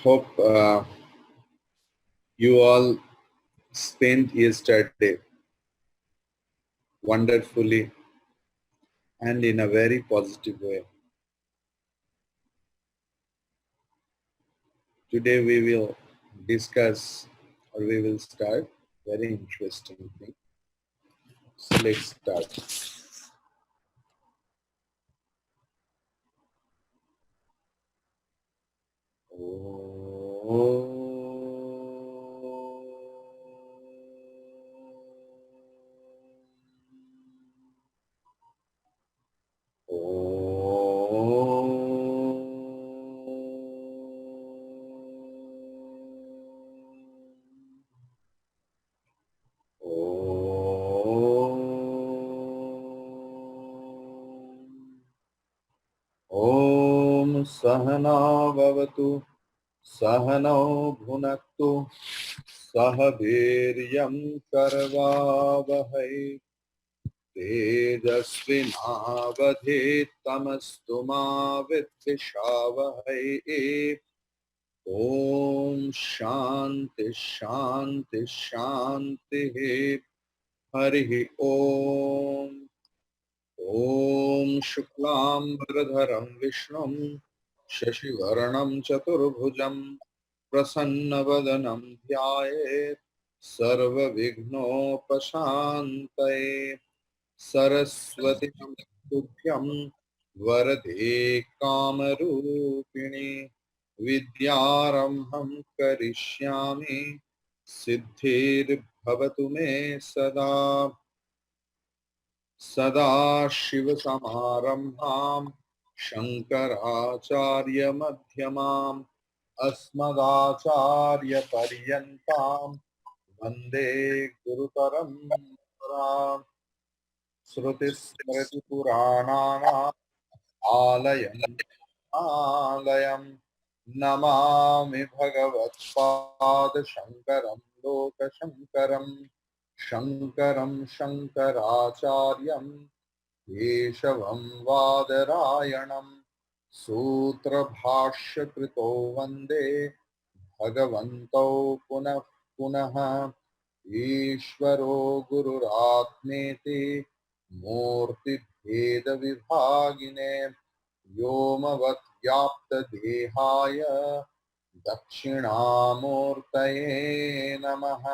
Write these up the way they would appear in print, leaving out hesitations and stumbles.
Hope you all spent yesterday wonderfully and in a very positive way. Today we will discuss or we will start very interesting thing. So let's start. ॐ सहना भवतु सहनौ भुनक्तु सह वीर्यं करवावहै तेजस्विनावधीतमस्तु मा विद्विषावहै ॐ शान्ति शान्ति शान्तिः हरिः ॐ ॐ शुक्लाम्बरधरं विष्णुं शशिवर्णं चतुर्भुजं प्रसन्नवदनं ध्यायेत् सर्वविघ्नोपशान्तये सरस्वती तुभ्यं वरदे कामरूपिणि विद्यारम्भं करिष्यामि सिद्धिर्भवतु मे सदा सदाशिवसमारम्भां शङ्कराचार्यमध्यमाम् अस्मदाचार्यपर्यन्तां वन्दे गुरुपरम्पराम् श्रुतिस्मृतिपुराणानाम् आलयं नमामि भगवत्पादशङ्करं लोकशङ्करम् शङ्करं शङ्कराचार्यं केशवं वादरायणं सूत्रभाष्यकृतो वन्दे भगवन्तौ पुनः पुनः ईश्वरो गुरुरात्मेति मूर्तिभेदविभागिने व्योमवद्व्याप्तदेहाय दक्षिणामूर्तये नमः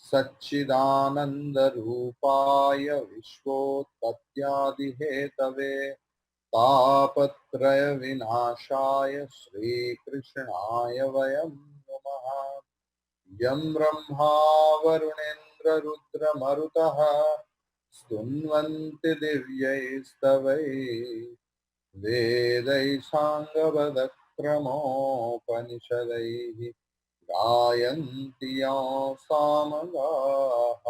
सच्चिदानन्दरूपाय विश्वोत्पत्त्यादिहेतवे तापत्रयविनाशाय श्रीकृष्णाय वयं नमः यं ब्रह्मा वरुणेन्द्ररुद्रमरुतः स्तुन्वन्ति दिव्यैस्तवैः वेदैः साङ्गपदक्रमोपनिषदैः गायन्ति यं सामगाः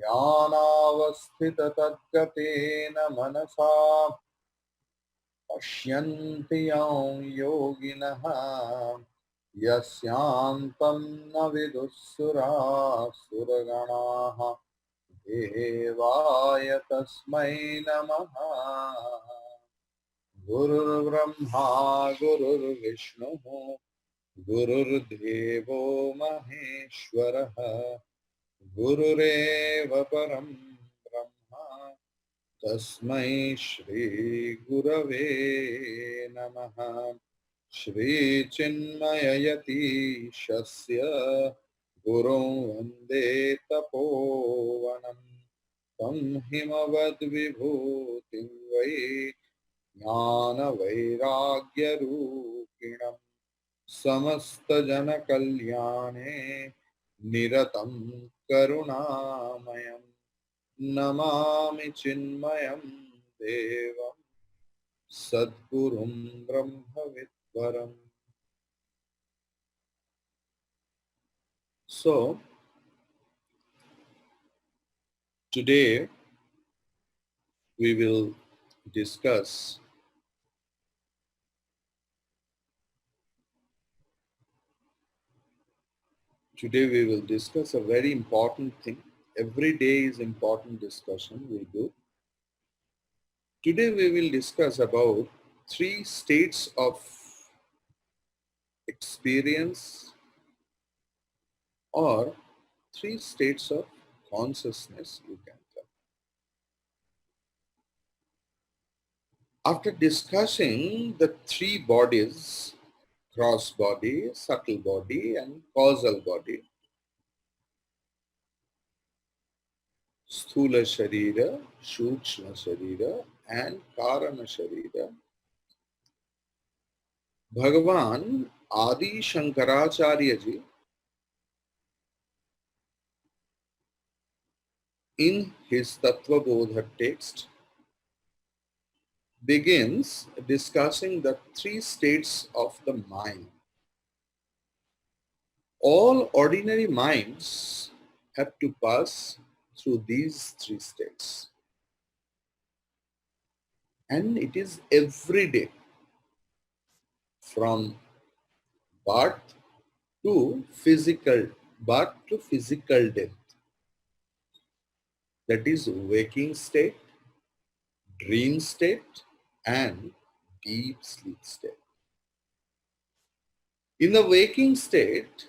ध्यानावस्थिततद्गतेन मनसा पश्यन्ति यं योगिनः यस्यान्तं न विदुःसुरासुरगणाः देवाय तस्मै नमः गुरुर्ब्रह्मा गुरुर्विष्णुः गुरुर्देवो महेश्वरः गुरुरेव परं ब्रह्म तस्मै श्रीगुरवे नमः श्रीचिन्मययतीशस्य गुरुं वन्दे तपोवनं तं हिमवद्विभूतिं वै ज्ञानवैराग्यरूपिणम् समस्तजनकल्याणे निरतं करुणामयं नमामि चिन्मयं देवं सद्गुरुं ब्रह्मविद्वरम्. So today we will discuss a very important thing. Every day is important discussion we do. Today we will discuss about 3 states of experience, or three states of consciousness, you can tell. After discussing the three bodies, gross body, subtle body, and causal body, Sthula Sharira, Shukshma Sharira, and Karana Sharira, Bhagavan Adi Shankaracharya ji, in his Tattva Bodha text, begins discussing the three states of the mind. All ordinary minds have to pass through these three states. And it is every day, from birth to physical death. That is waking state, dream state, and deep sleep state. In the waking state,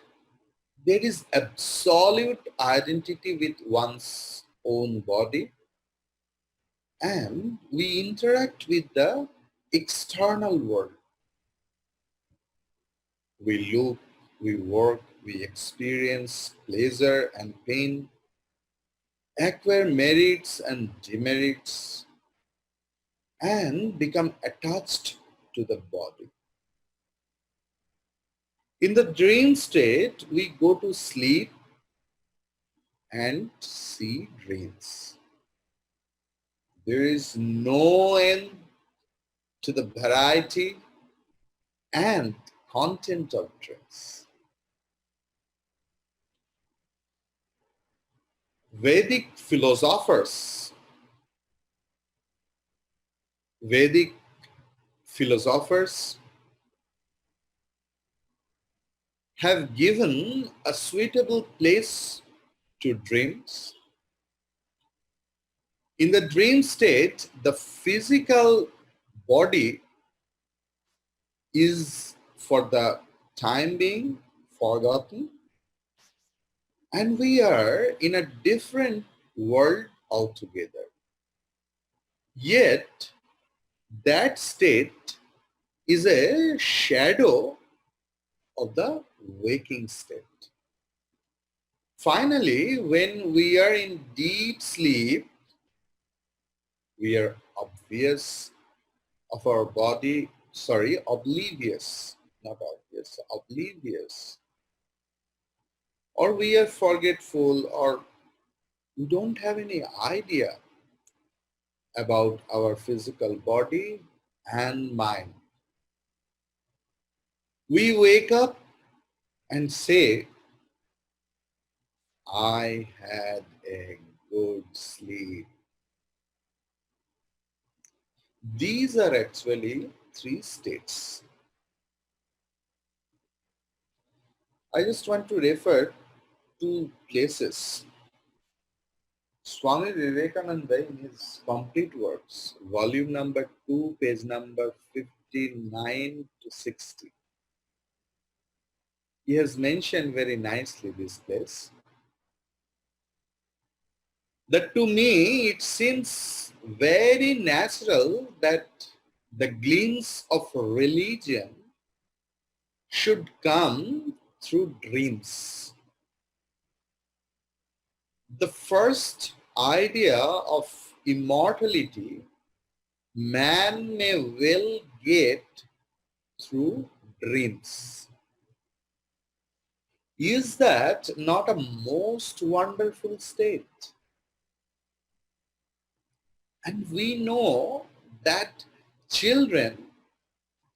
there is absolute identity with one's own body, and we interact with the external world. We look, we work, we experience pleasure and pain, acquire merits and demerits, and become attached to the body. In the dream state, we go to sleep and see dreams. There is no end to the variety and content of dreams. Vedic philosophers have given a suitable place to dreams. In the dream state, the physical body is for the time being forgotten, and we are in a different world altogether. Yet, that state is a shadow of the waking state. Finally, when we are in deep sleep, we are oblivious, or we are forgetful, or we don't have any idea about our physical body and mind. We wake up and say, I had a good sleep. These are actually three states. I just want to refer to places. Swami Vivekananda, in his complete works, volume number 2, page number 59 to 60, he has mentioned very nicely this place. That to me, it seems very natural that the glimpse of religion should come through dreams. The first idea of immortality man may well get through dreams. Is that not a most wonderful state? And we know that children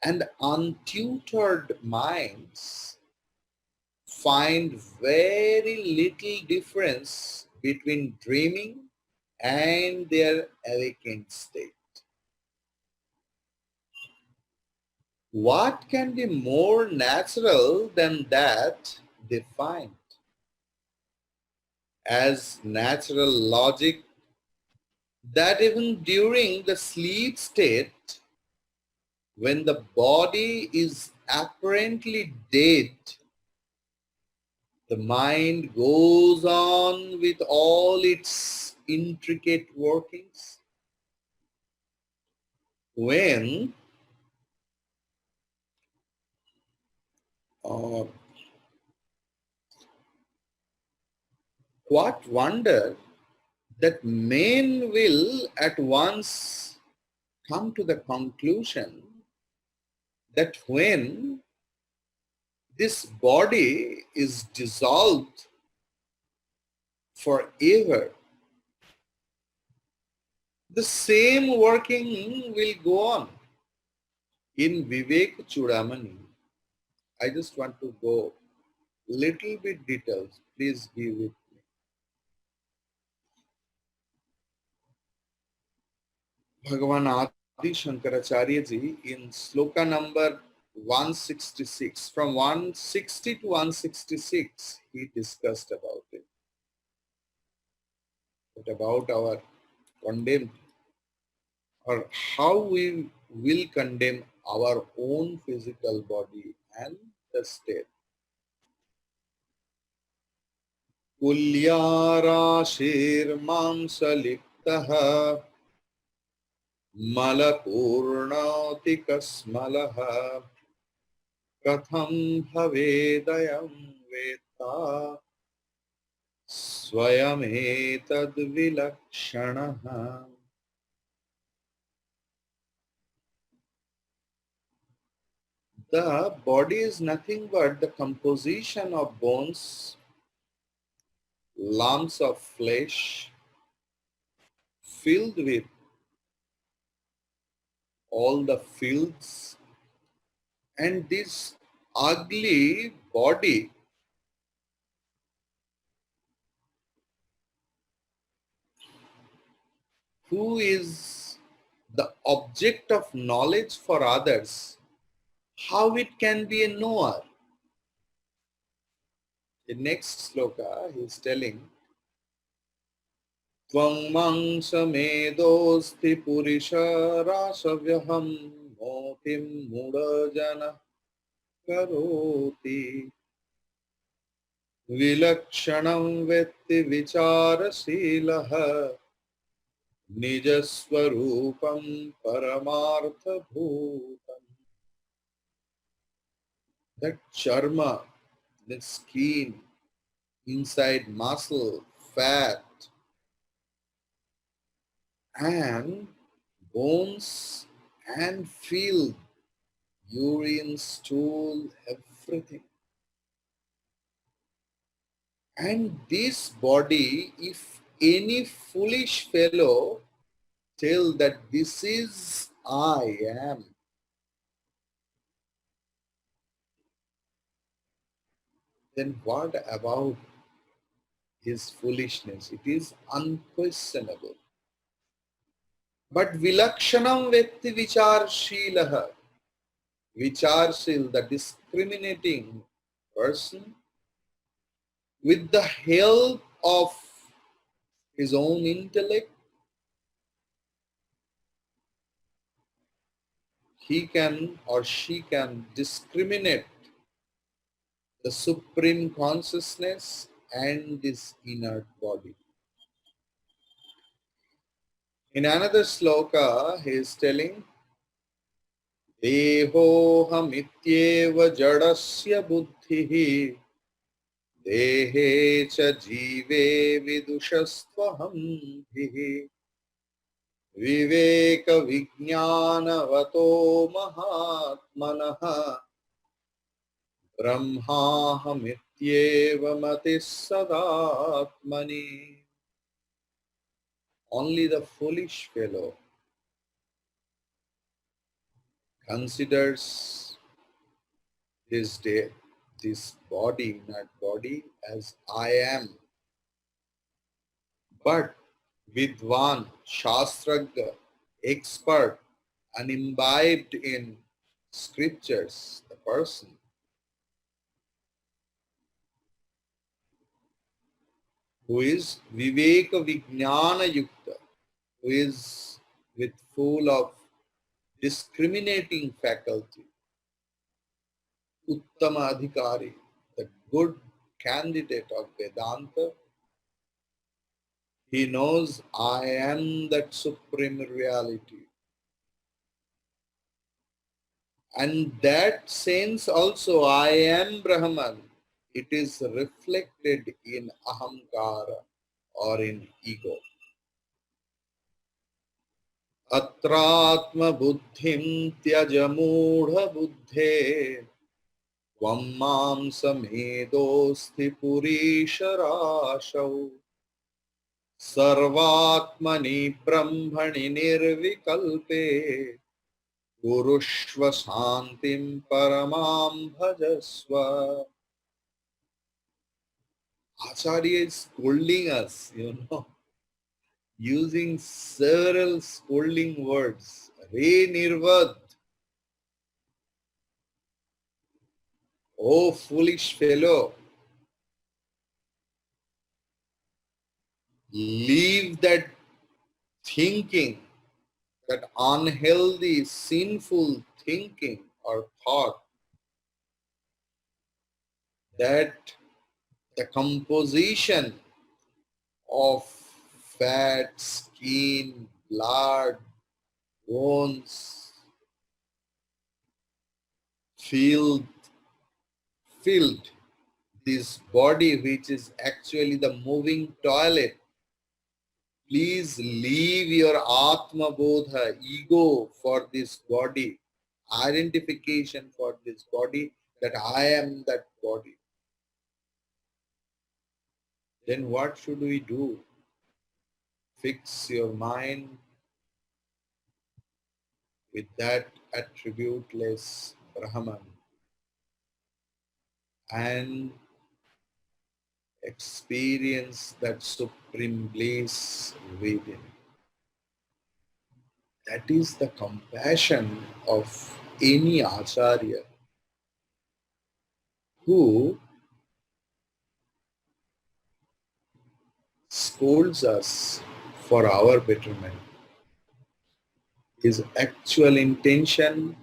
and untutored minds find very little difference between dreaming and their awakened state. What can be more natural than that they find? As natural logic, that even during the sleep state, when the body is apparently dead, the mind goes on with all its intricate workings. When uh, what wonder that men will at once come to the conclusion that when this body is dissolved forever, the same working will go on. In Vivek Chudamani, I just want to go little bit details. Please be with me. Bhagavan Adi Shankaracharya ji in sloka number 166, from 160 to 166, he discussed about it. But about our condemned, or how we will condemn our own physical body and the state. कुल्याराशिर्मांसलिप्तः मलपूर्णोतिकस्मलः कथं भवेदयं वेत्ता स्वयमेतद्विलक्षणः. The body is nothing but the composition of bones, lumps of flesh filled with all the fields, and this ugly body who is the object of knowledge for others, how it can be a knower? The next sloka he is telling, Tvang mangsa medosti purisha rasavyaham motim mudajana karoti vilakshanam vetti vicharasilaha nijaswarupam paramartha bhutam. That charma, the skin, inside muscle, fat, and bones and feel, urine, stool, everything. And this body, if any foolish fellow tell that this is I am, then what about his foolishness? It is unquestionable. But vilakshanam vetti vicharshīlaha, vicharshil, the discriminating person, with the help of his own intellect, he can or she can discriminate the supreme consciousness and this inert body. In another sloka, he is telling, Dehohamityeva jadasya buddhihi dehe cha jive vidushastvaham bhihi viveka vijnanavato mahatmanaha brahmahamityeva matis sadatmani. Only the foolish fellow considers this body, inert body, as I am. But Vidwan, Shastragya, expert, unimbibed in scriptures, the person who is Viveka Vijnana Yukta, who is with full of discriminating faculty, Uttama Adhikari, the good candidate of Vedanta. He knows I am that supreme reality. And that sense also, I am Brahman, it is reflected in ahamkara or in ego. Atratma buddhim tyajamudha buddhe tvam mam samedosti purisharashau sarvatmani brahmani nirvikalpe Gurushva Shantim Paramam Bhajasva. Acharya is scolding us, using several scolding words. Re Nirvad, oh foolish fellow, leave that thinking, that unhealthy, sinful thinking or thought, that the composition of fat, skin, blood, bones, filled this body which is actually the moving toilet. Please leave your Atma Bodha, ego for this body, identification for this body, that I am that body. Then what should we do? Fix your mind with that attributeless Brahman and experience that supreme bliss within. That is the compassion of any Acharya who scolds us for our betterment. His actual intention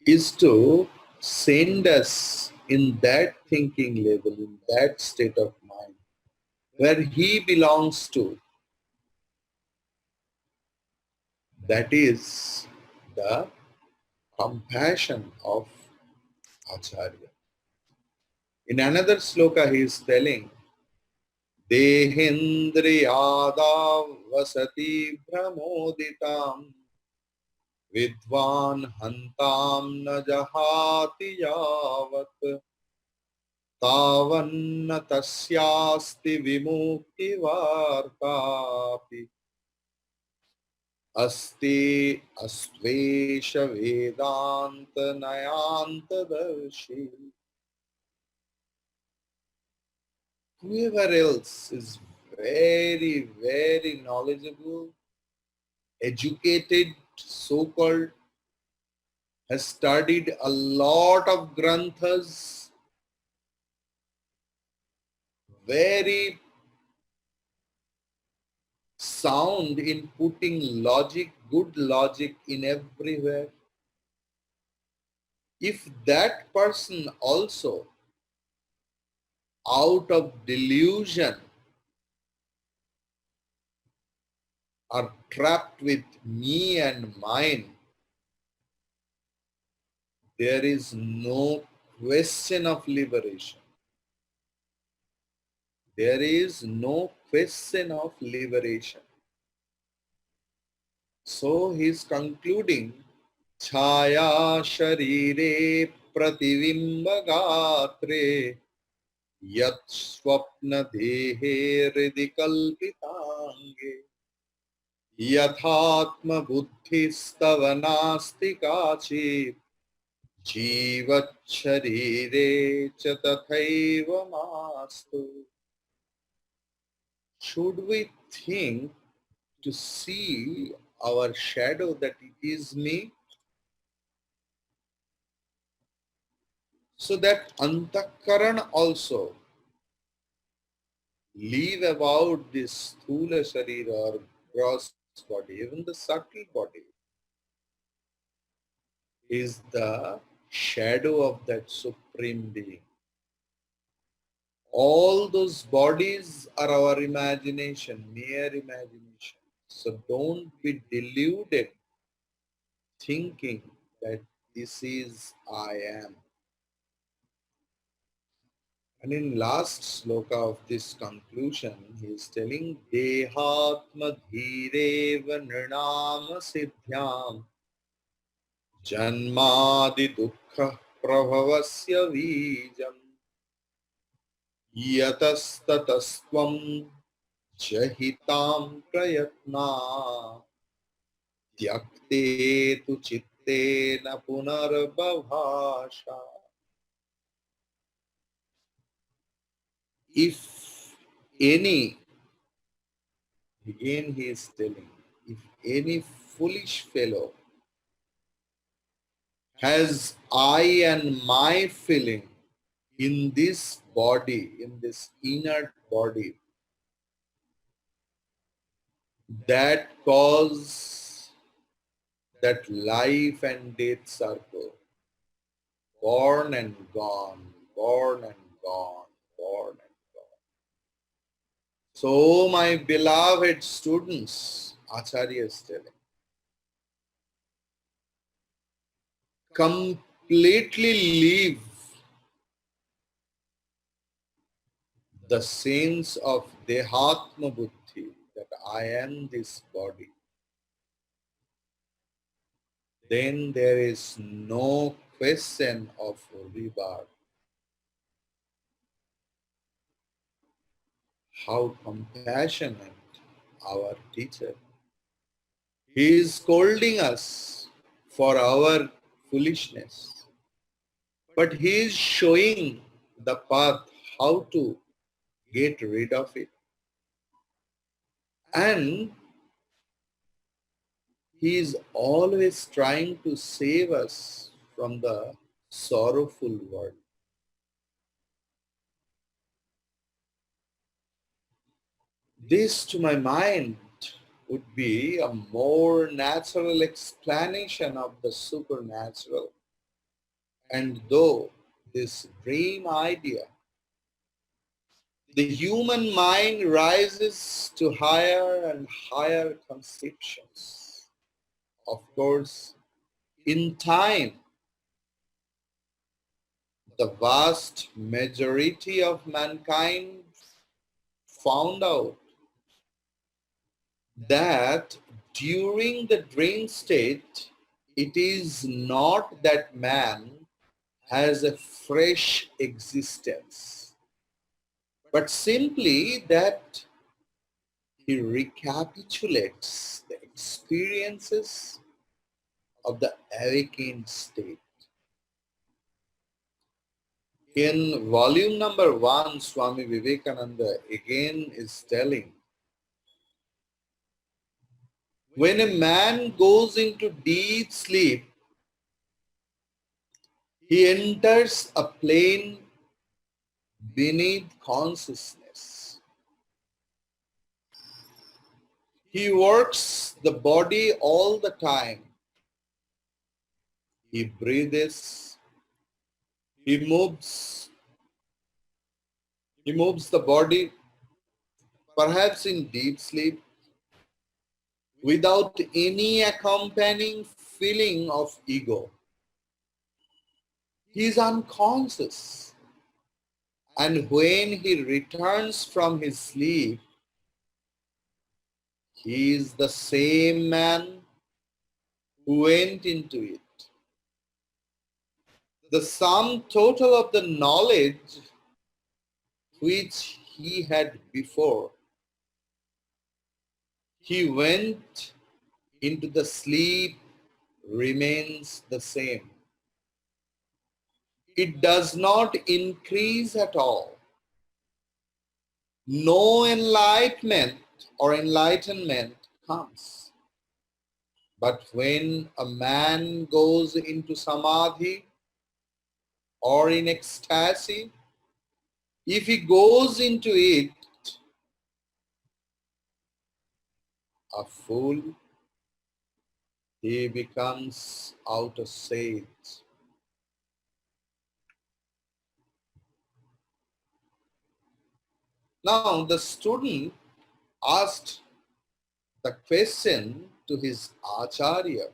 is to send us in that thinking level, in that state of mind, where he belongs to. That is the compassion of Acharya. In another sloka he is telling, Dehendriyadav vasati pramoditam Vidvan hantam na jahati yavat tavanna tasyasti vimukti vartapi asti astvesha vedanta nayanta darshi. Whoever else is very, very knowledgeable, educated, so-called, has studied a lot of granthas, very sound in putting logic, good logic in everywhere. If that person also, out of delusion, are trapped with me and mine, there is no question of liberation. There is no question of liberation. So he is concluding, Chaya sharire prativimba gatre yat swapna dehe ridikalpitange yathatma buddhistava nasti kachi jivat sharire cha tathaiva mastu. Should we think to see our shadow that it is me? So that antakaran also leave about this sthula sharira or gross body, even the subtle body is the shadow of that Supreme Being. All those bodies are our imagination, mere imagination. So don't be deluded thinking that this is I am. And in last sloka of this conclusion, he is telling Dehatma dhireva nirnama siddhyam janmadi dukkha prabhavasya vijam yatastatasvam jahitam prayatna tyakte tu chitte na punarbhavasha. If any, again he is telling, if any foolish fellow has I and my feeling in this body, in this inert body, that cause that life and death circle, born and gone, born and gone, born and gone. So my beloved students, Acharya is telling, completely leave the sense of Dehatma Buddhi, that I am this body. Then there is no question of rebirth. How compassionate our teacher. He is scolding us for our foolishness, but he is showing the path how to get rid of it. And he is always trying to save us from the sorrowful world. This, to my mind, would be a more natural explanation of the supernatural. And though this dream idea, the human mind rises to higher and higher conceptions. Of course, in time, the vast majority of mankind found out that during the dream state, it is not that man has a fresh existence, but simply that he recapitulates the experiences of the awakened state. In volume number 1, Swami Vivekananda again is telling, when a man goes into deep sleep, he enters a plane beneath consciousness. He works the body all the time. He breathes, he moves the body, perhaps in deep sleep, without any accompanying feeling of ego. He is unconscious. And when he returns from his sleep, he is the same man who went into it. The sum total of the knowledge which he had before he went into the sleep remains the same. It does not increase at all. No enlightenment or enlightenment comes. But when a man goes into samadhi or in ecstasy, if he goes into it a fool, he becomes out of sage. Now the student asked the question to his acharya,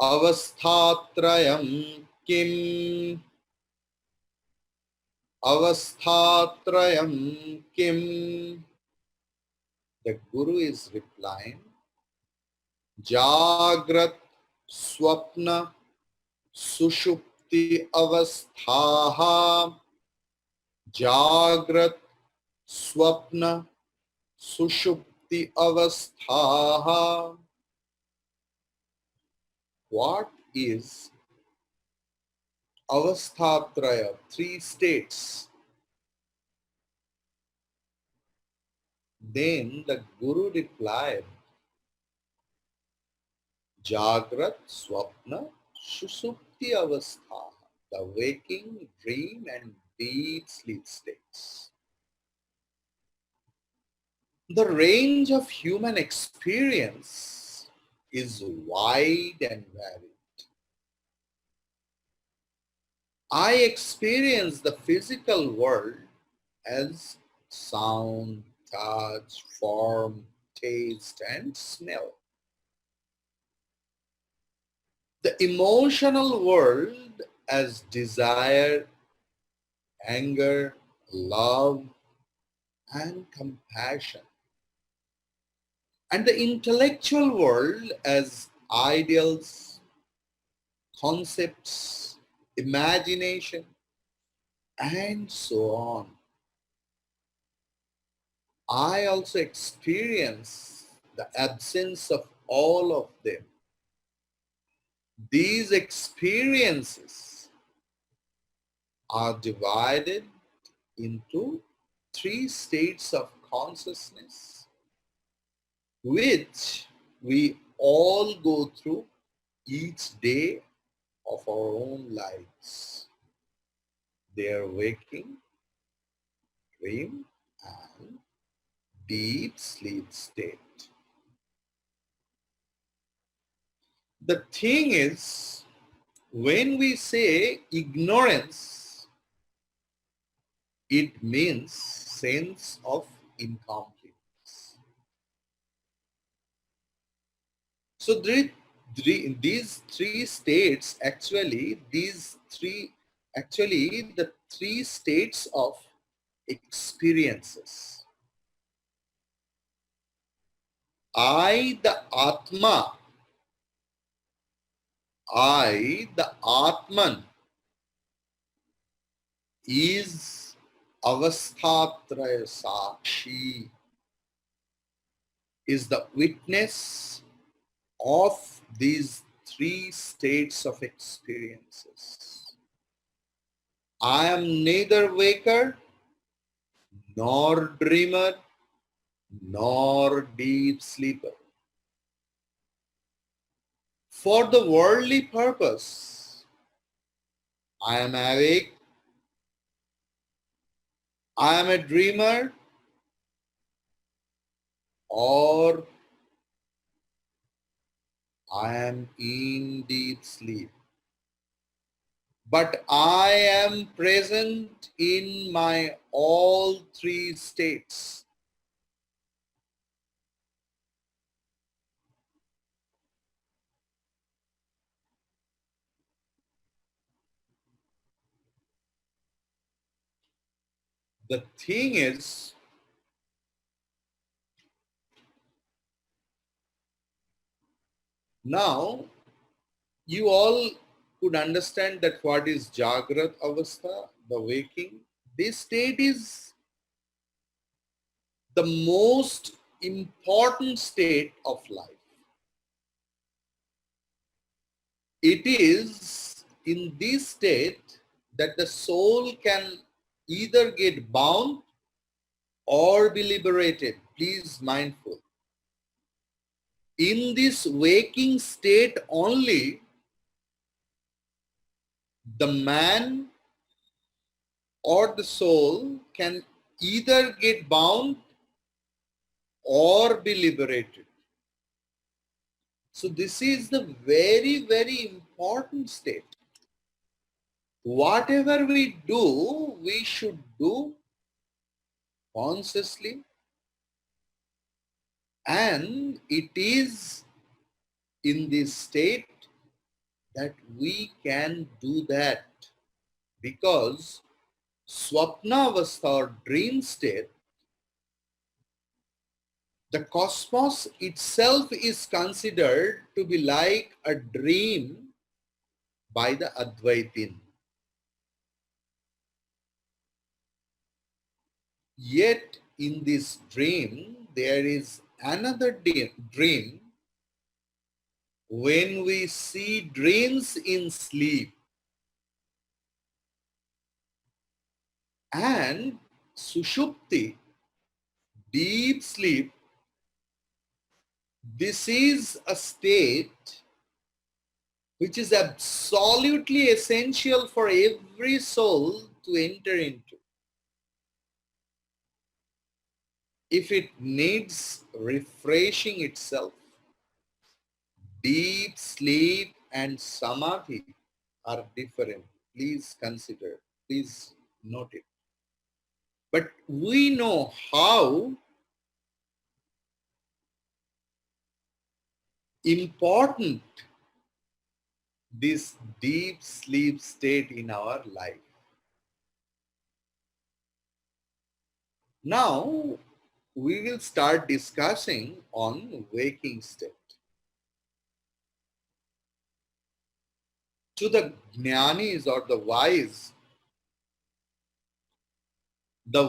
avasthatrayam kim, avasthatrayam kim. The Guru is replying, Jagrat Swapna Sushupti Avasthaha. Jagrat Swapna Sushupti Avasthaha. What is Avasthatraya? Three states. Then the Guru replied, Jagrat, Swapna, Sushupti Avastha, the waking, dream and deep sleep states. The range of human experience is wide and varied. I experience the physical world as sound, touch, form, taste and smell. The emotional world as desire, anger, love, and compassion. And the intellectual world as ideals, concepts, imagination, and so on. I also experience the absence of all of them. These experiences are divided into three states of consciousness, which we all go through each day of our own lives. They are waking, dream, and deep sleep state. The thing is, when we say ignorance, it means sense of incompleteness. So these three states, the three states of experiences. I, the Atman, is avasthatraya sakshi, is the witness of these three states of experiences. I am neither waker, nor dreamer, nor deep sleeper. For the worldly purpose, I am awake, I am a dreamer, or I am in deep sleep. But I am present in my all three states. The thing is, now you all could understand that what is Jagrat Avastha, the waking. This state is the most important state of life. It is in this state that the soul can either get bound or be liberated. Please mindful. In this waking state only, the man or the soul can either get bound or be liberated. So this is the very, very important state. Whatever we do, we should do consciously, and it is in this state that we can do that, because swapnavastha or dream state, the cosmos itself is considered to be like a dream by the Advaitin. Yet in this dream, there is another dream. When we see dreams in sleep and sushupti, deep sleep, this is a state which is absolutely essential for every soul to enter into. If it needs refreshing itself, deep sleep and samadhi are different. Please consider, please note it. But we know how important this deep sleep state in our life. Now, we will start discussing on waking state. To the jnanis or the wise, the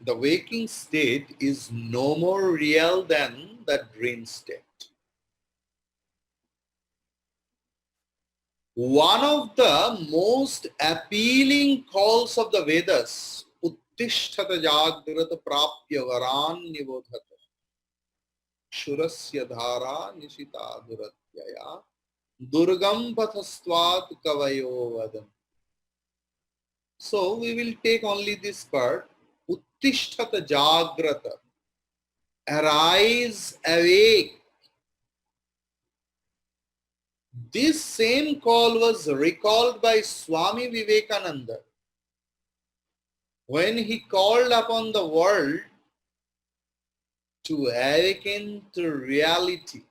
waking state is no more real than the dream state. One of the most appealing calls of the Vedas, Uttishtata Jagrata Prapya Varan Nibodhata Shurasya Dhara Nishita Duratyaya Durgam Pathastvat Kavayo Vadam. So we will take only this part, Uttishtata Jagrata, arise, awake. This same call was recalled by Swami Vivekananda when he called upon the world to awaken to reality.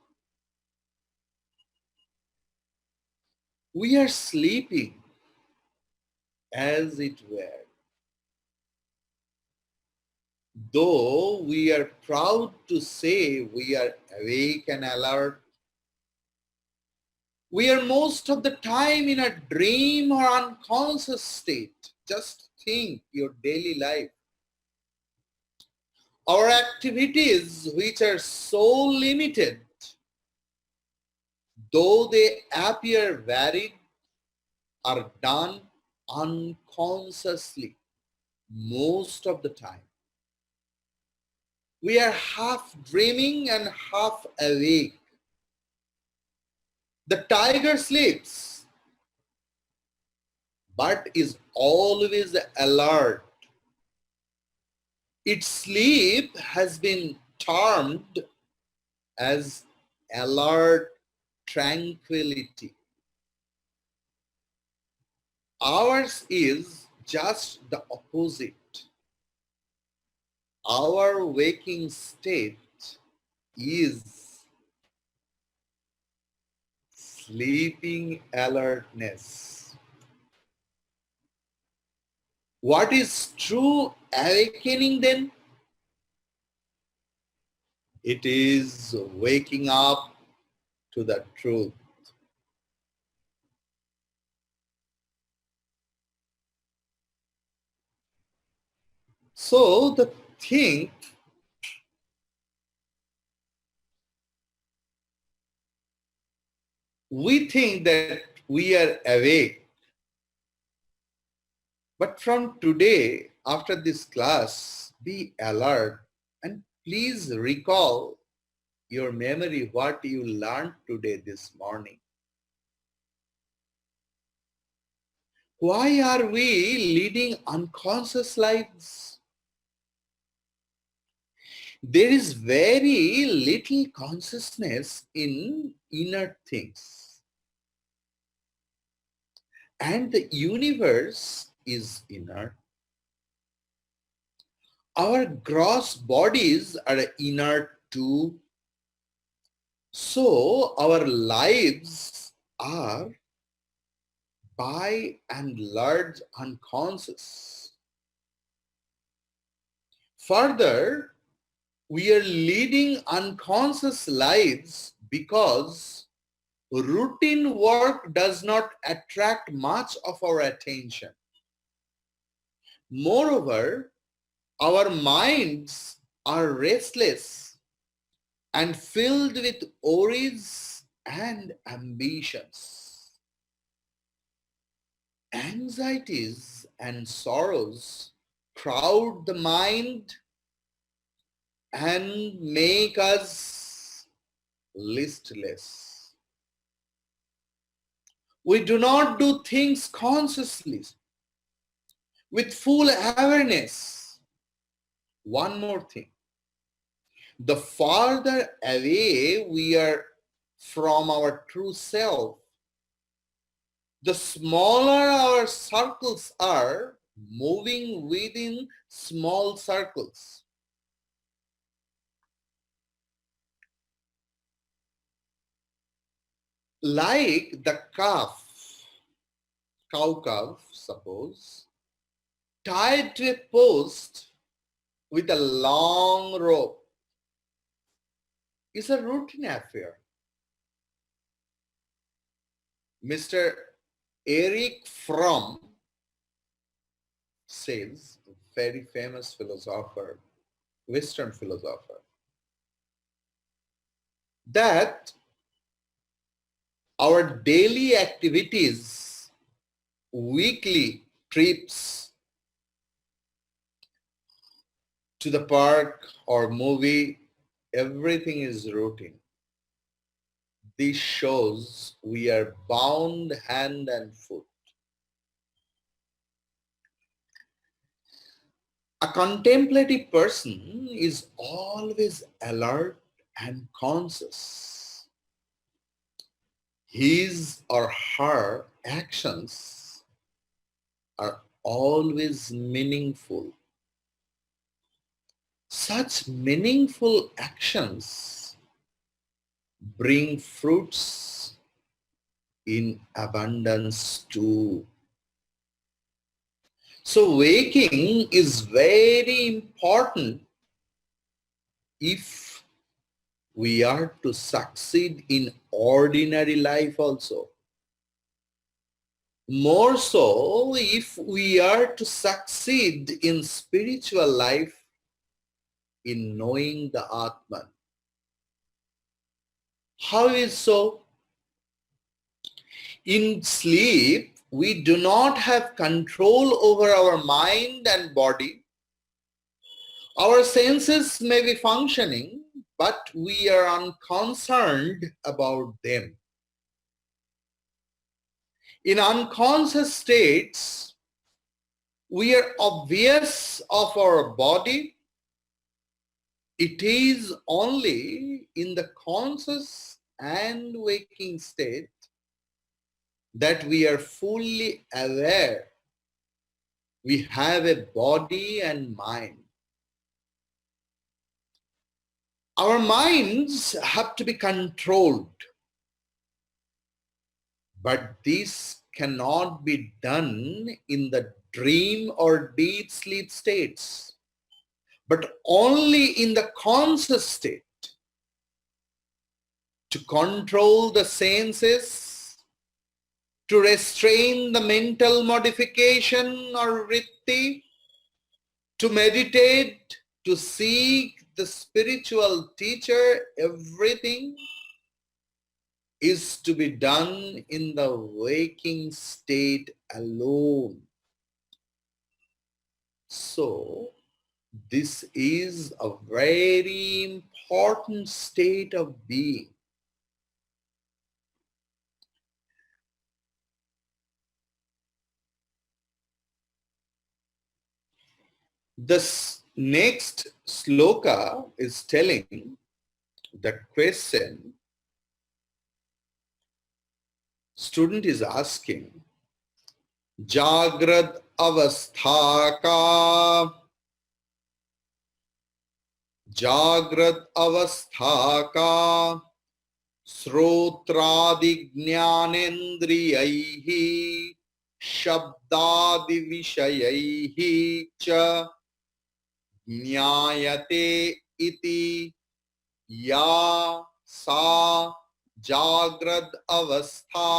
We are sleeping, as it were. Though we are proud to say we are awake and alert, we are most of the time in a dream or unconscious state. Just think your daily life. Our activities, which are so limited, though they appear varied, are done unconsciously most of the time. We are half dreaming and half awake. The tiger sleeps, but is always alert. Its sleep has been termed as alert tranquility. Ours is just the opposite. Our waking state is sleeping alertness. What is true awakening then? It is waking up to the truth. So the thing, we think that we are awake, but from today, after this class, be alert and please recall your memory what you learned today this morning. Why are we leading unconscious lives? There is very little consciousness in inner things. And the universe is inert. Our gross bodies are inert too. So our lives are by and large unconscious. Further, we are leading unconscious lives because routine work does not attract much of our attention. Moreover, our minds are restless and filled with worries and ambitions. Anxieties and sorrows crowd the mind and make us listless. We do not do things consciously with full awareness. One more thing, the farther away we are from our true self, the smaller our circles are, moving within small circles. Like the cow calf, suppose, tied to a post with a long rope, is a routine affair. Mr. Eric Fromm says, very famous philosopher, Western philosopher, that our daily activities, weekly trips to the park or movie, everything is routine. This shows we are bound hand and foot. A contemplative person is always alert and conscious. His or her actions are always meaningful. Such meaningful actions bring fruits in abundance too. So waking is very important if we are to succeed in ordinary life also. More so if we are to succeed in spiritual life, in knowing the Atman. How is so? In sleep, we do not have control over our mind and body. Our senses may be functioning, but we are unconcerned about them. In unconscious states, we are obvious of our body. It is only in the conscious and waking state that we are fully aware we have a body and mind. Our minds have to be controlled, but this cannot be done in the dream or deep sleep states, but only in the conscious state. To control the senses, to restrain the mental modification or vritti, to meditate, to seek the spiritual teacher, everything is to be done in the waking state alone. So, this is a very important state of being. This next sloka is telling the question. Student is asking, Jagrad avastha ka जाग्रत अवस्था का श्रोत्रादि ज्ञानेन्द्रियैः शब्दादि विषयैः च ज्ञायते इति या सा जाग्रद अवस्था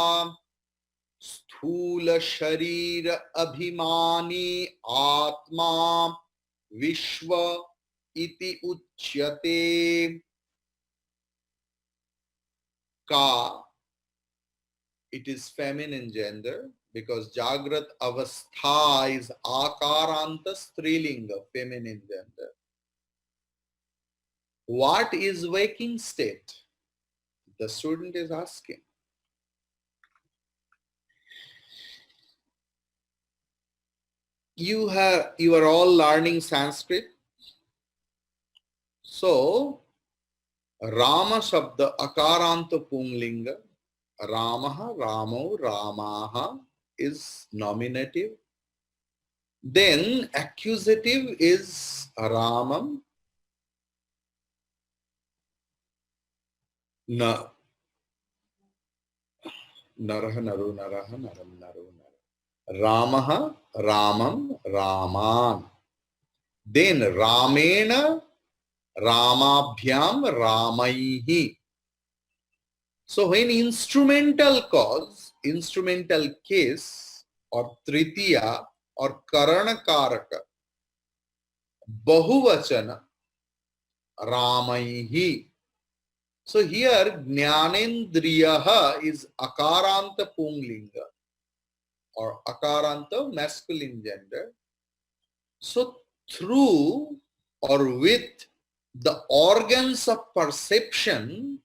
स्थूल शरीर अभिमानी आत्मा विश्व इति उच्यते. का, it is feminine gender because Jagrat Avastha is Akaranta Strilinga, feminine gender. What is waking state? The student is asking. You are all learning Sanskrit. So, Rama Shabda Akaranta Pumlinga, Ramaha, Ramo, Ramaha is nominative. Then accusative is Ramam, Na, Naraha, Naru, Naraha, Naram, Naru, Naru. Ramaha, Ramam, Raman. Then Ramena, Ramabhyam, Ramaihi. So when instrumental cause, instrumental case, or tritiya, or karana karaka, bahuvachana, Ramaihi. So here Jnanendriyaha is Akaranta Pumlinga or Akaranta masculine gender. So through or with the organs of perception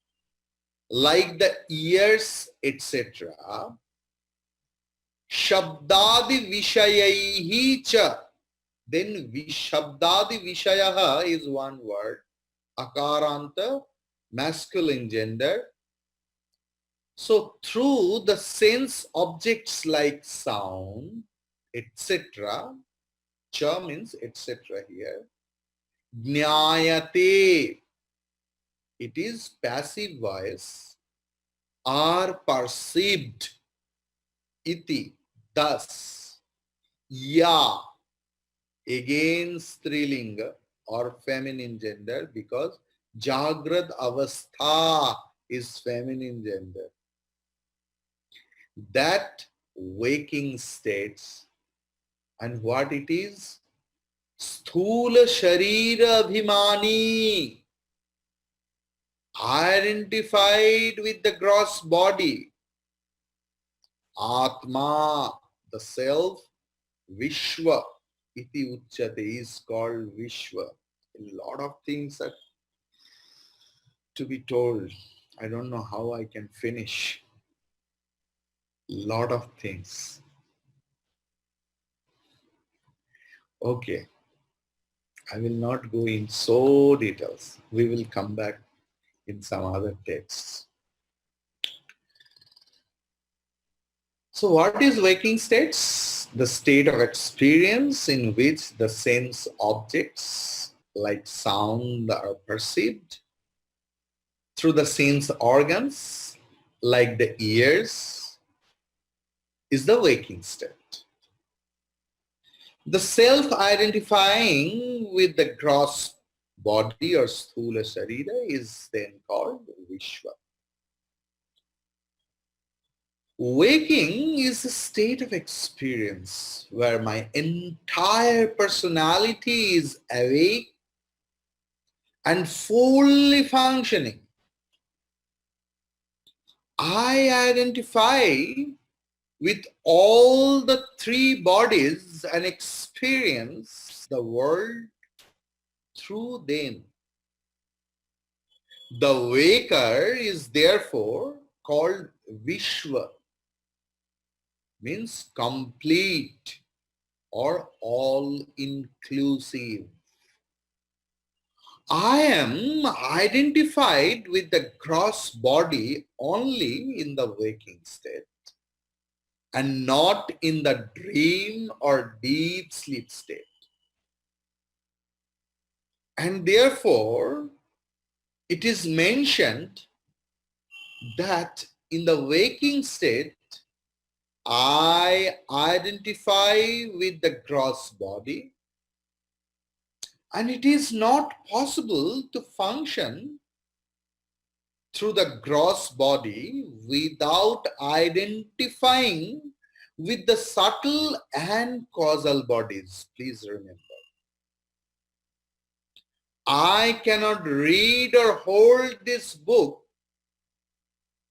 like the ears, etc., Shabdadi Vishayaihi cha. Then Shabdadi Vishayaha is one word, Akaranta masculine gender. So through the sense objects like sound, etc., cha means etc. here, Jnayate, it is passive voice, are perceived, iti, thus, ya, again Strilinga or feminine gender because Jagrad Avastha is feminine gender. That waking states, and what it is? Sthula Sharira Abhimani, identified with the gross body. Atma, the self. Vishwa, iti uchyate, is called Vishwa. A lot of things are to be told. I don't know how I can finish. Lot of things. Okay. I will not go in so details. We will come back in some other texts. So what is waking states? The state of experience in which the sense objects like sound are perceived through the sense organs like the ears is the waking state. The self-identifying with the gross body or sthula sharira is then called Vishwa. Waking is a state of experience where my entire personality is awake and fully functioning. I identify with all the three bodies and experience the world through them. The waker is therefore called Vishwa, means complete or all-inclusive. I am identified with the gross body only in the waking state and not in the dream or deep sleep state. And therefore, it is mentioned that in the waking state, I identify with the gross body, and it is not possible to function through the gross body without identifying with the subtle and causal bodies. Please remember, I cannot read or hold this book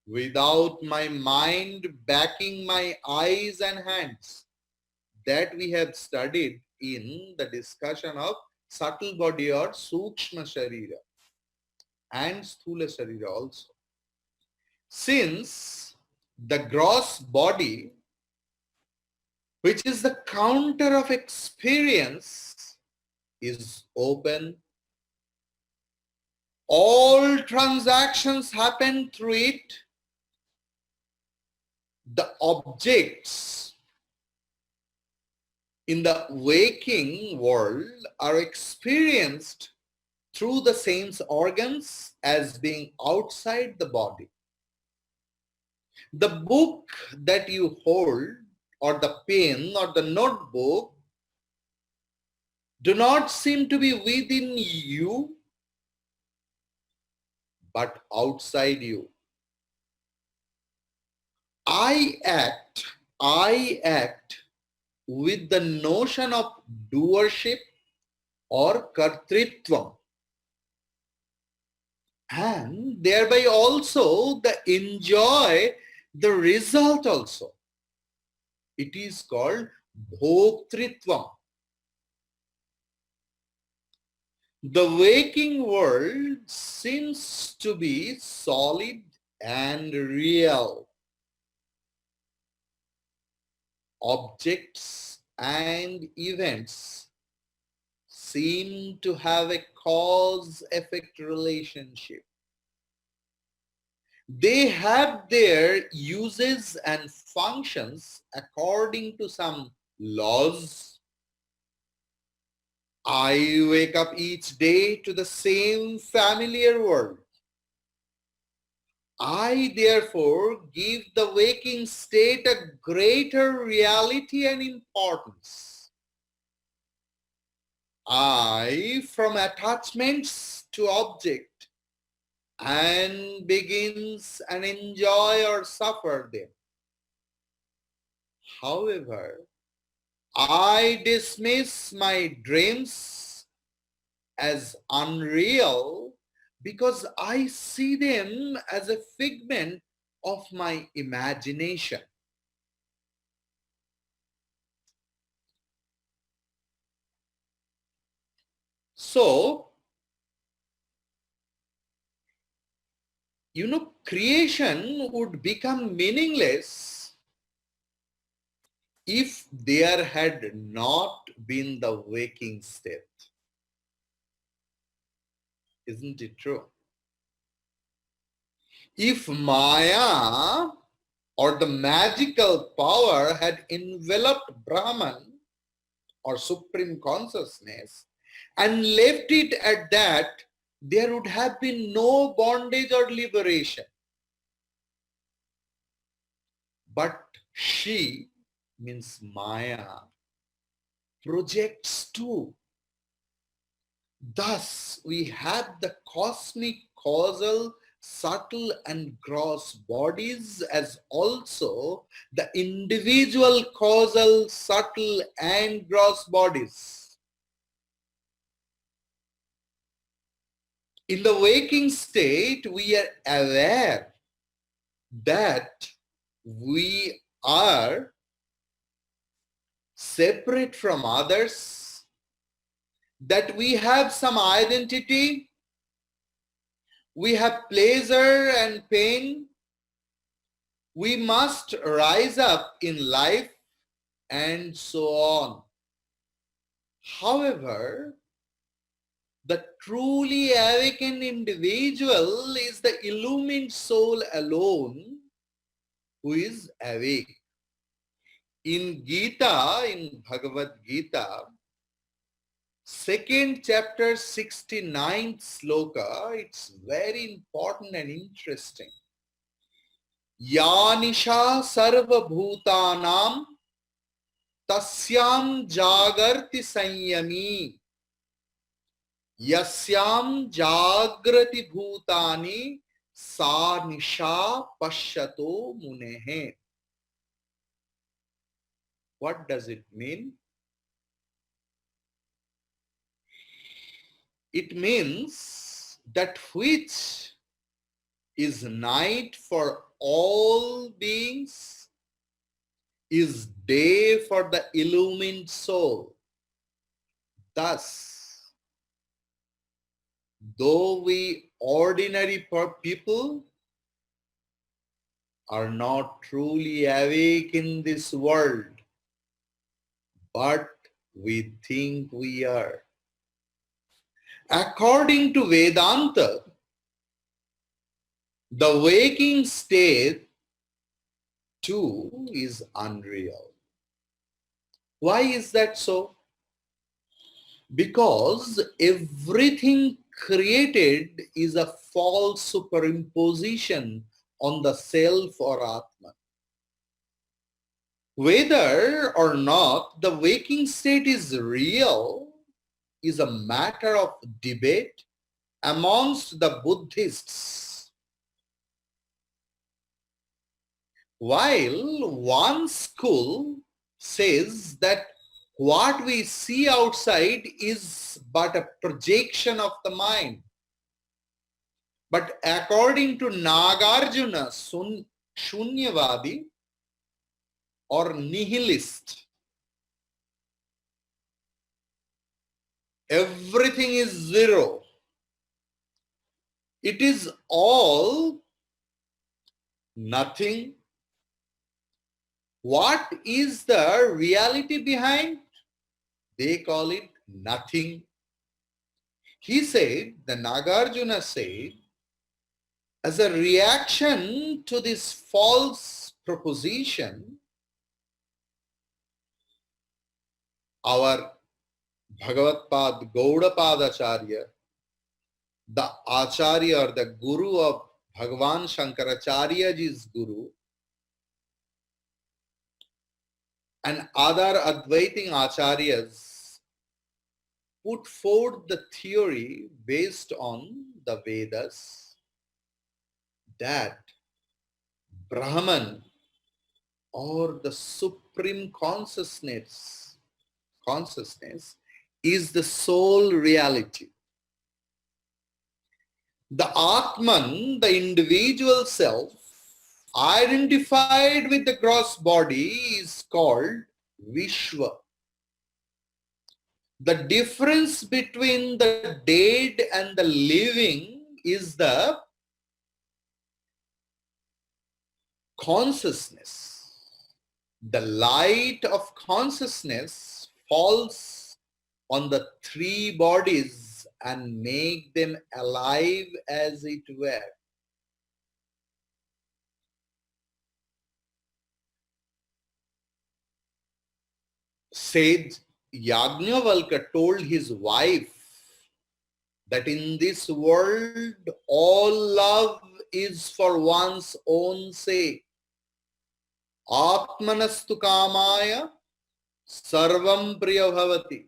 without my mind backing my eyes and hands. That we have studied in the discussion of subtle body or Sukshma Sharira and Sthula Sharira also. Since the gross body, which is the counter of experience, is open, all transactions happen through it, the objects in the waking world are experienced through the sense organs as being outside the body. The book that you hold, or the pen, or the notebook, do not seem to be within you, but outside you. I act with the notion of doership or kartritvam, and thereby also enjoy the result also. It is called bhoktritvam. The waking world seems to be solid and real. Objects and events seem to have a cause-effect relationship. They have their uses and functions according to some laws. I wake up each day to the same familiar world. I therefore give the waking state a greater reality and importance. I, from attachments to object, and begins and enjoy or suffer them. However, I dismiss my dreams as unreal because I see them as a figment of my imagination. So, creation would become meaningless if there had not been the waking state. Isn't it true? If Maya or the magical power had enveloped Brahman or supreme consciousness and left it at that, there would have been no bondage or liberation. But she, means Maya, projects too. Thus, we have the cosmic, causal, subtle and gross bodies, as also the individual causal, subtle and gross bodies. In the waking state, we are aware that we are separate from others, that we have some identity, we have pleasure and pain, we must rise up in life, and so on. However, the truly awakened individual is the illumined soul alone who is awake. In Gita, in Bhagavad Gita, second chapter 69th sloka, it's very important and interesting. Ya nisha sarva bhutanam tasyam jagarti sanyami yasyam jagrati bhutani sa nisha pashyato munehe. What does it mean? It means that which is night for all beings is day for the illumined soul. Thus, though we ordinary people are not truly awake in this world, but we think we are. According to Vedanta, the waking state too is unreal. Why is that so? Because everything created is a false superimposition on the self or Atman. Whether or not the waking state is real is a matter of debate amongst the Buddhists. While one school says that what we see outside is but a projection of the mind. But according to Nagarjuna, Shunyavadi or nihilist, everything is zero. It is all nothing. What is the reality behind? They call it nothing. He said, the Nagarjuna said, as a reaction to this false proposition, our Bhagavatpad Gaudapadacharya, the Acharya or the Guru of Bhagavan Shankaracharyaji's Guru, and other Advaiting Acharyas put forth the theory based on the Vedas that Brahman or the supreme consciousness is the sole reality. The Atman, the individual self, identified with the gross body is called Vishwa. The difference between the dead and the living is the consciousness. The light of consciousness falls on the three bodies and make them alive as it were. Sage Yajnavalkya told his wife that in this world all love is for one's own sake. Atmanastu kamaya sarvam priya bhavati.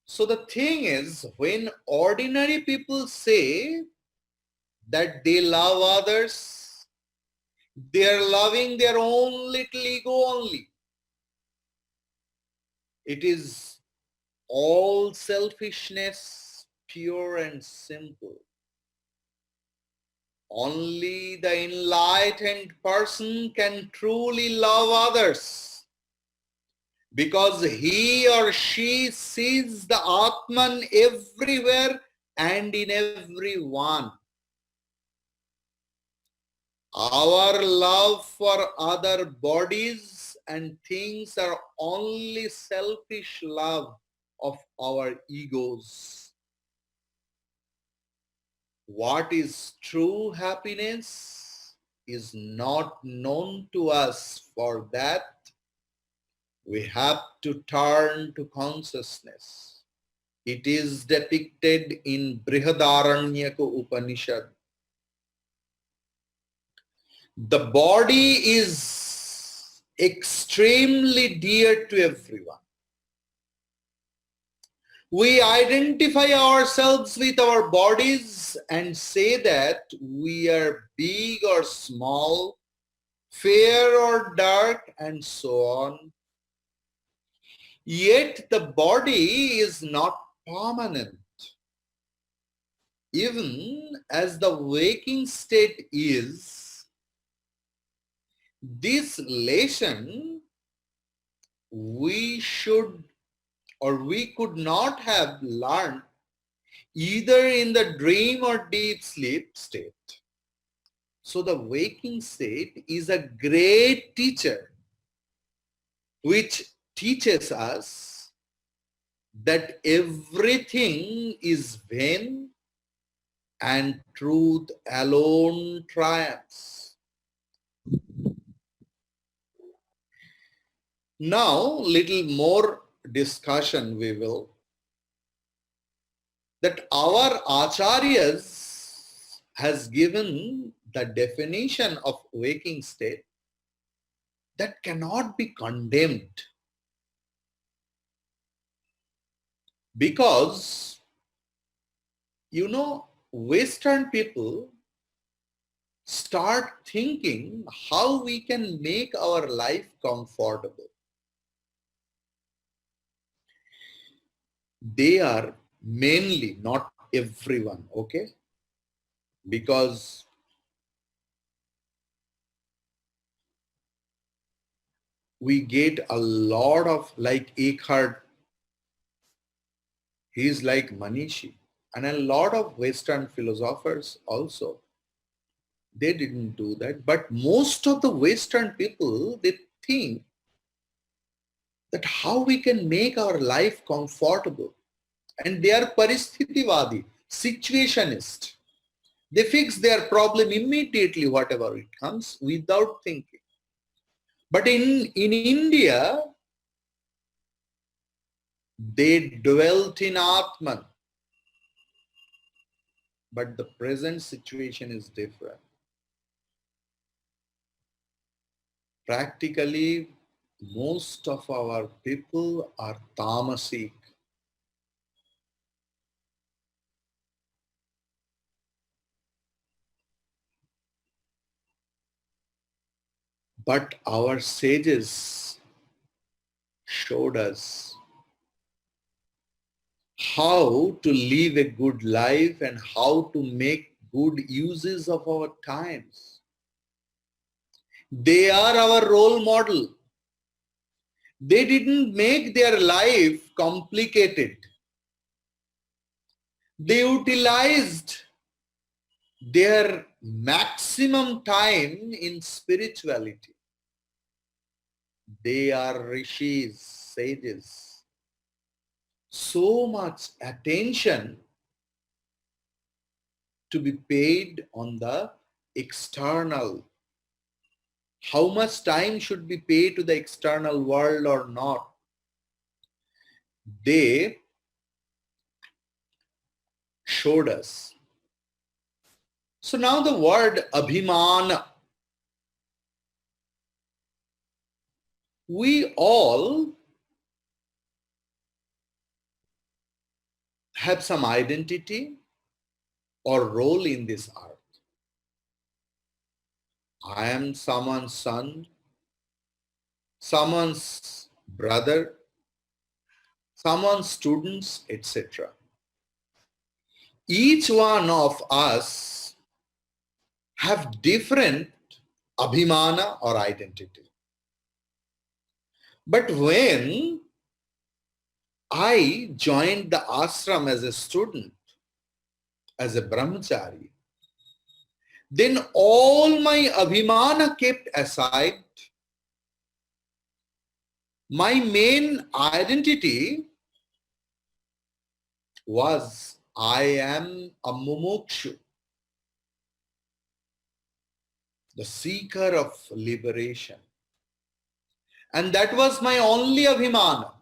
So the thing is, when ordinary people say that they love others, they are loving their own little ego only. It is all selfishness, pure and simple. Only the enlightened person can truly love others, because he or she sees the Atman everywhere and in everyone. Our love for other bodies and things are only selfish love of our egos. What is true happiness is not known to us. For that, we have to turn to consciousness. It is depicted in Brihadaranyaka Upanishad. The body is extremely dear to everyone. We identify ourselves with our bodies and say that we are big or small, fair or dark, and so on. Yet the body is not permanent. Even as the waking state is, this lesson we should or we could not have learned either in the dream or deep sleep state. So the waking state is a great teacher which teaches us that everything is vain and truth alone triumphs. Now, little more discussion we will, that our acharyas has given the definition of waking state that cannot be condemned, because Western people start thinking how we can make our life comfortable. They are mainly, not everyone, okay? Because we get a lot of, like Eckhart, he is like Manishi, and a lot of Western philosophers also, they didn't do that. But most of the Western people, they think that how we can make our life comfortable. And they are paristhithivadi, situationist. They fix their problem immediately, whatever it comes, without thinking. But in India, they dwelt in Atman. But the present situation is different. Practically, most of our people are tamasic. But our sages showed us how to live a good life and how to make good uses of our times. They are our role model. They didn't make their life complicated. They utilized their maximum time in spirituality. They are rishis, sages. So much attention to be paid on the external. How much time should be paid to the external world or not? They showed us. So now the word abhimana. We all have some identity or role in this earth. I am someone's son, someone's brother, someone's students, etc. Each one of us have different abhimana or identity. But when I joined the ashram as a student, as a brahmachari, then all my abhimana kept aside. My main identity was I am a mumukshu, the seeker of liberation. And that was my only Abhimana.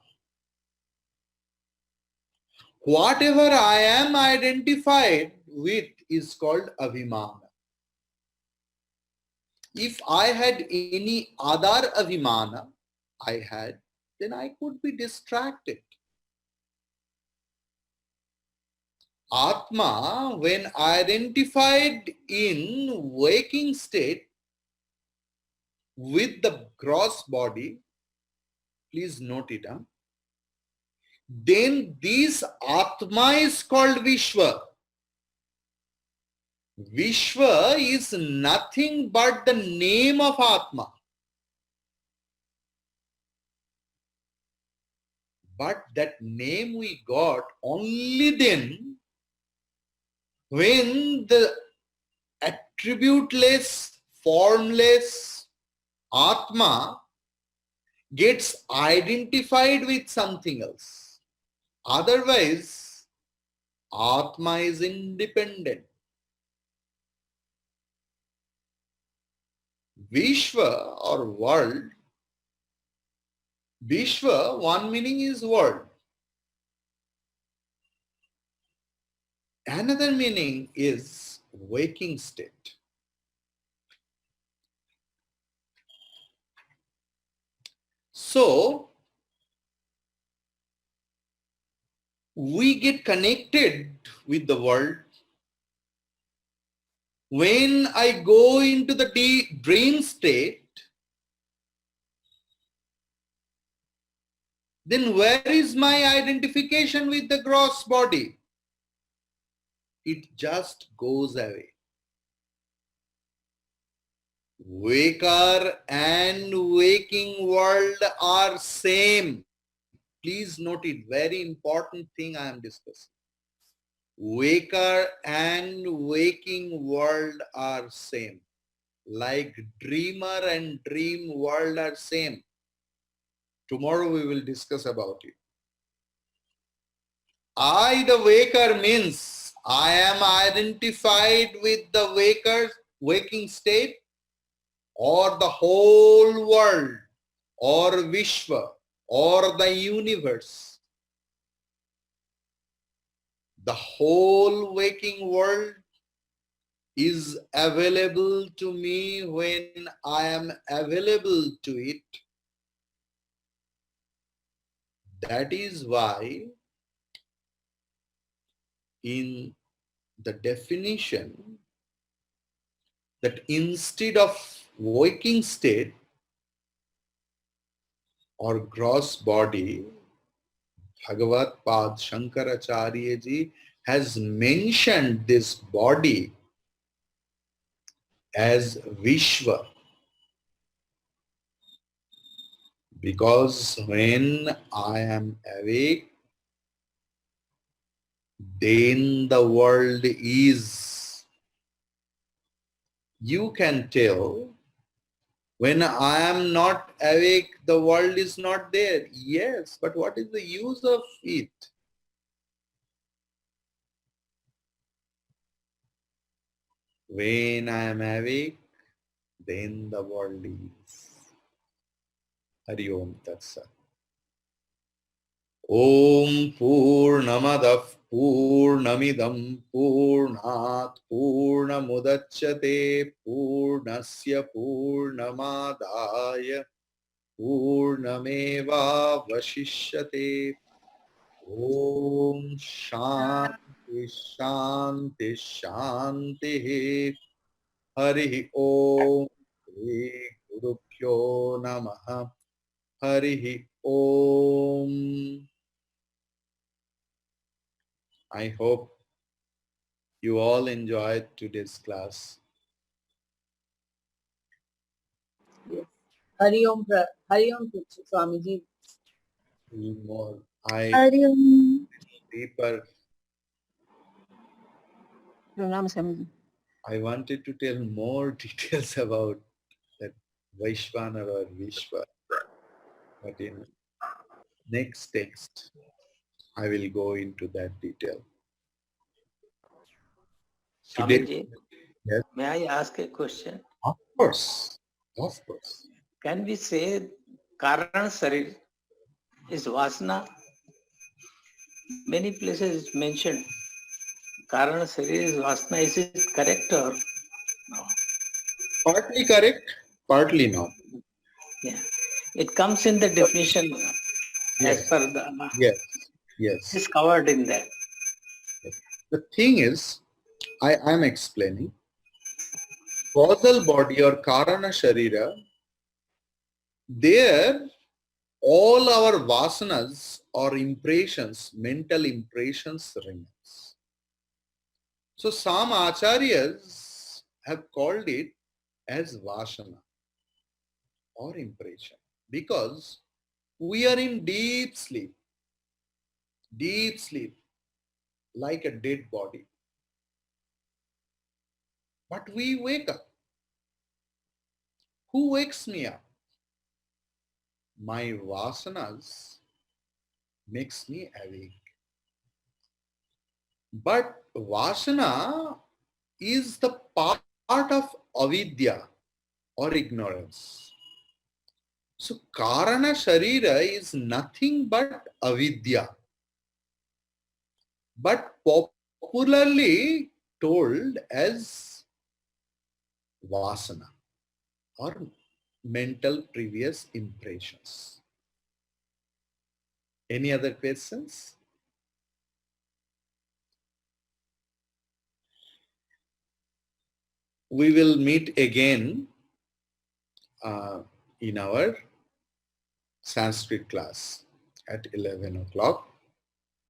Whatever I am identified with is called Abhimana. If I had any other Abhimana I had, then I could be distracted. Atma, when identified in waking state with the gross body, please note it, then this Atma is called Vishwa. Vishwa is nothing but the name of Atma. But that name we got only then when the attributeless, formless Atma gets identified with something else. Otherwise, Atma is independent. Vishwa or world, Vishwa, one meaning is world. Another meaning is waking state. So, we get connected with the world. When I go into the deep dream state, then where is my identification with the gross body? It just goes away. Waker and waking world are same. Please note it, very important thing I am discussing. Waker and waking world are same. Like dreamer and dream world are same. Tomorrow we will discuss about it. I, the waker, means I am identified with the waker's waking state or the whole world or Vishwa or the universe. The whole waking world is available to me when I am available to it. That is why in the definition that instead of waking state or gross body, Bhagavad Pad Shankaracharya ji has mentioned this body as Vishwa. Because when I am awake, then the world is. You can tell, when I am not awake, the world is not there. Yes, but what is the use of it? When I am awake, then the world is. Hari Om Tat Sat. Om Purnamadah Purnamidam Purnat Purnamudachyate Purnasya Purnamadaya Purnameva Vashishyate. Om Shanti Shanti Shanti. Hari Om Shri Gurubhyo Namaha. Hari Om. I hope you all enjoyed today's class. Yes. Hari Om, Swamiji. More. I Hari Om. deeper. Pranam Swamiji. I wanted to tell more details about that Vaishvanar or Vishwa, but in next text, I will go into that detail. Today, Swamiji, yes, may I ask a question? of course, of course. Can we say Karan Sarir is Vasana. Many places it's mentioned. Karan Sarir is Vasana. Is it correct or no? Partly correct, partly no. Yeah. It comes in the definition as Yes, per the yes, yes. is covered in that. The thing is, I am explaining. Causal body or Karana Sharira, there all our vasanas or impressions, mental impressions remains. So some acharyas have called it as vasana or impression because we are in deep sleep, like a dead body. But we wake up. Who wakes me up? My vasanas makes me awake. But vasana is the part of avidya or ignorance. So karana sharira is nothing but avidya, but popularly told as vasana or mental previous impressions. Any other questions? We will meet again in our Sanskrit class at 11 o'clock.